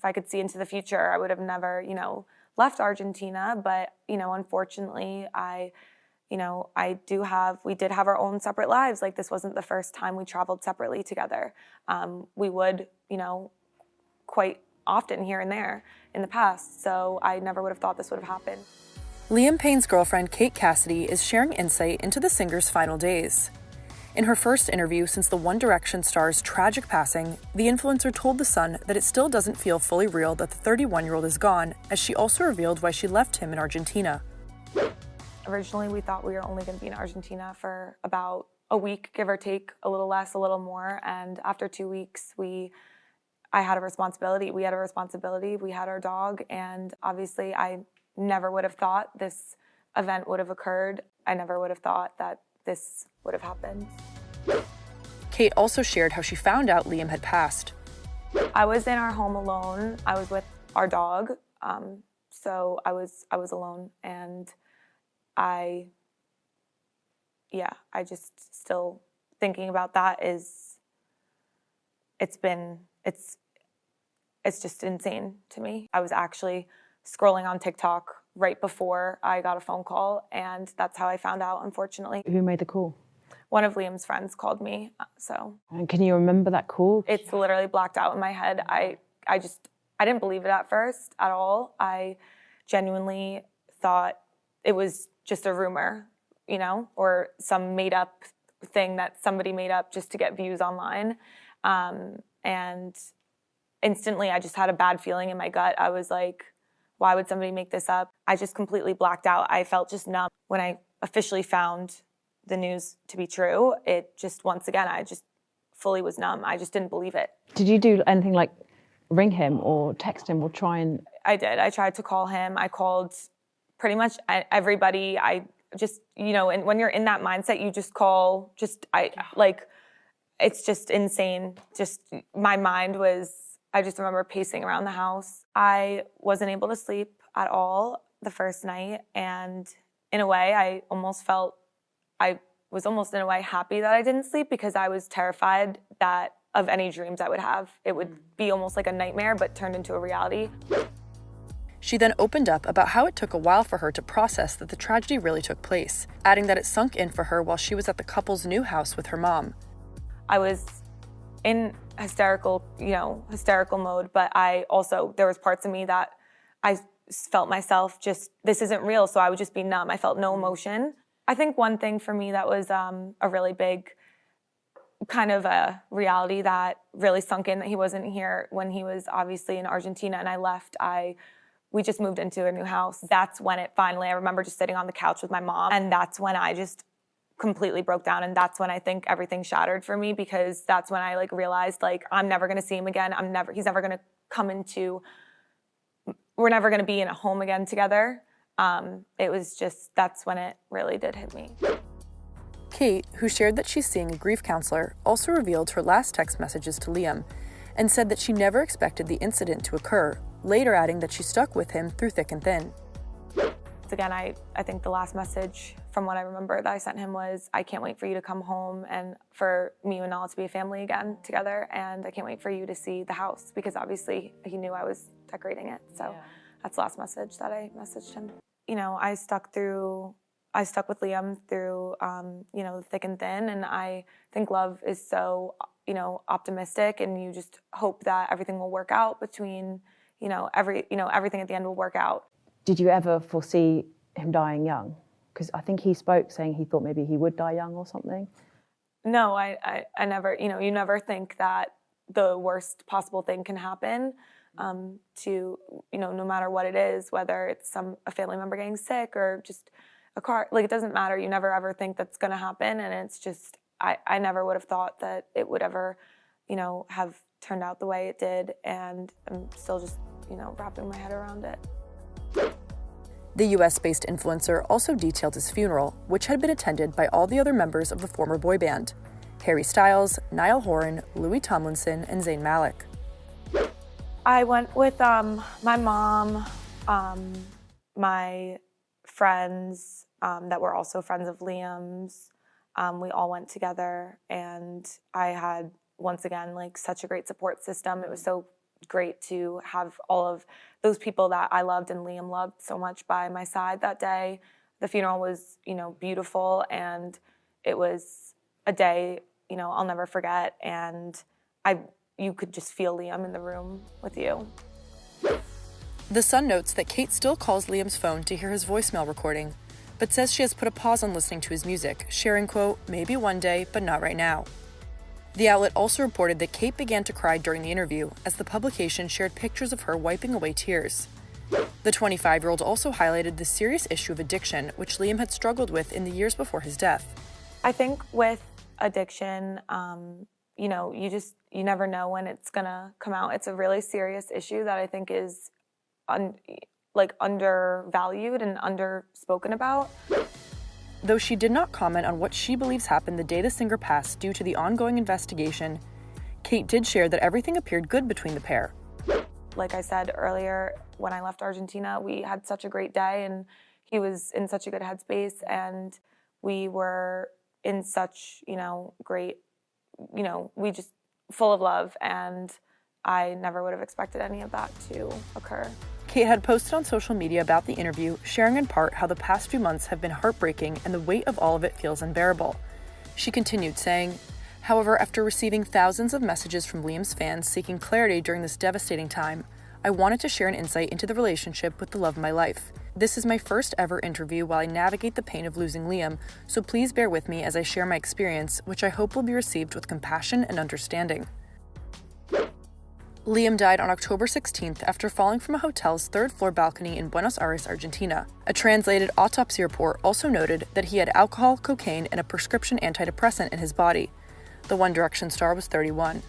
I could see into the future, I would have never, left Argentina. But, unfortunately, we did have our own separate lives. Like, this wasn't the first time we traveled separately together. We would, quite often here and there in the past. So I never would have thought this would have happened. Liam Payne's girlfriend, Kate Cassidy, is sharing insight into the singer's final days. In her first interview since the One Direction star's tragic passing, the influencer told The Sun that it still doesn't feel fully real that the 31-year-old is gone, as she also revealed why she left him in Argentina. Originally, we thought we were only going to be in Argentina for about a week, give or take, a little less, a little more. And after 2 weeks, I had a responsibility. We had a responsibility. We had our dog. And obviously, I never would have thought this event would have occurred. I never would have thought that this would have happened. Kate also shared how she found out Liam had passed. I was in our home alone. I was with our dog. So I was alone. And I just still thinking about that it's just insane to me. I was actually scrolling on TikTok right before I got a phone call, and that's how I found out, unfortunately. Who made the call? One of Liam's friends called me, And can you remember that call? It's literally blacked out in my head. I didn't believe it at first at all. I genuinely thought it was just a rumor, or some made-up thing that somebody made up just to get views online. And instantly, I just had a bad feeling in my gut. I was like, why would somebody make this up? I just completely blacked out. I felt just numb. When I officially found the news to be true, it just, once again, I just fully was numb. I just didn't believe it. Did you do anything like ring him or text him or try and... I did. I tried to call him. I called pretty much everybody. I just, and when you're in that mindset, you just call, it's just insane. Just, my mind was, I just remember pacing around the house. I wasn't able to sleep at all the first night. And in a way, I was almost in a way happy that I didn't sleep, because I was terrified of any dreams I would have. It would be almost like a nightmare, but turned into a reality. She then opened up about how it took a while for her to process that the tragedy really took place, adding that it sunk in for her while she was at the couple's new house with her mom. I was in hysterical mode, but there was parts of me that I felt myself this isn't real, so I would just be numb. I felt no emotion. I think one thing for me that was a really big kind of a reality that really sunk in, that he wasn't here when he was obviously in Argentina and I left. We just moved into a new house. That's when it finally, I remember just sitting on the couch with my mom, and that's when I just completely broke down, and that's when I think everything shattered for me, because that's when I realized I'm never going to see him again. He's never going to come into, we're never going to be in a home again together. That's when it really did hit me. Kate, who shared that she's seeing a grief counselor, also revealed her last text messages to Liam and said that she never expected the incident to occur, later adding that she stuck with him through thick and thin. Again, I think the last message from what I remember that I sent him was, I can't wait for you to come home and for me and Nala to be a family again together, and I can't wait for you to see the house, because obviously he knew I was decorating it. So that's the last message that I messaged him. I stuck with Liam through, thick and thin, and I think love is so, optimistic, and you just hope that everything will work out between, everything at the end will work out. Did you ever foresee him dying young? Because I think he spoke saying he thought maybe he would die young or something. No, I never, you never think that the worst possible thing can happen to, no matter what it is, whether it's a family member getting sick or just a car, it doesn't matter. You never ever think that's going to happen. And it's just, I never would have thought that it would ever, have turned out the way it did. And I'm still just, wrapping my head around it. The US-based influencer also detailed his funeral, which had been attended by all the other members of the former boy band: Harry Styles, Niall Horan, Louis Tomlinson, and Zayn Malik. I went with my mom, my friends that were also friends of Liam's. We all went together, and I had, once again, such a great support system. It was so great to have all of those people that I loved and Liam loved so much by my side that day. The funeral was, beautiful, and it was a day, I'll never forget. And you could just feel Liam in the room with you. The Sun notes that Kate still calls Liam's phone to hear his voicemail recording, but says she has put a pause on listening to his music, sharing, quote, "maybe one day, but not right now." The outlet also reported that Kate began to cry during the interview as the publication shared pictures of her wiping away tears. The 25-year-old also highlighted the serious issue of addiction, which Liam had struggled with in the years before his death. I think with addiction, you never know when it's gonna come out. It's a really serious issue that I think is undervalued and underspoken about. Though she did not comment on what she believes happened the day the singer passed due to the ongoing investigation, Kate did share that everything appeared good between the pair. Like I said earlier, when I left Argentina, we had such a great day, and he was in such a good headspace, and we were in such, great, we just full of love, and I never would have expected any of that to occur. Kate had posted on social media about the interview, sharing in part how the past few months have been heartbreaking and the weight of all of it feels unbearable. She continued, saying, "However, after receiving thousands of messages from Liam's fans seeking clarity during this devastating time, I wanted to share an insight into the relationship with the love of my life. This is my first ever interview while I navigate the pain of losing Liam, so please bear with me as I share my experience, which I hope will be received with compassion and understanding." Liam died on October 16th after falling from a hotel's third-floor balcony in Buenos Aires, Argentina. A translated autopsy report also noted that he had alcohol, cocaine, and a prescription antidepressant in his body. The One Direction star was 31.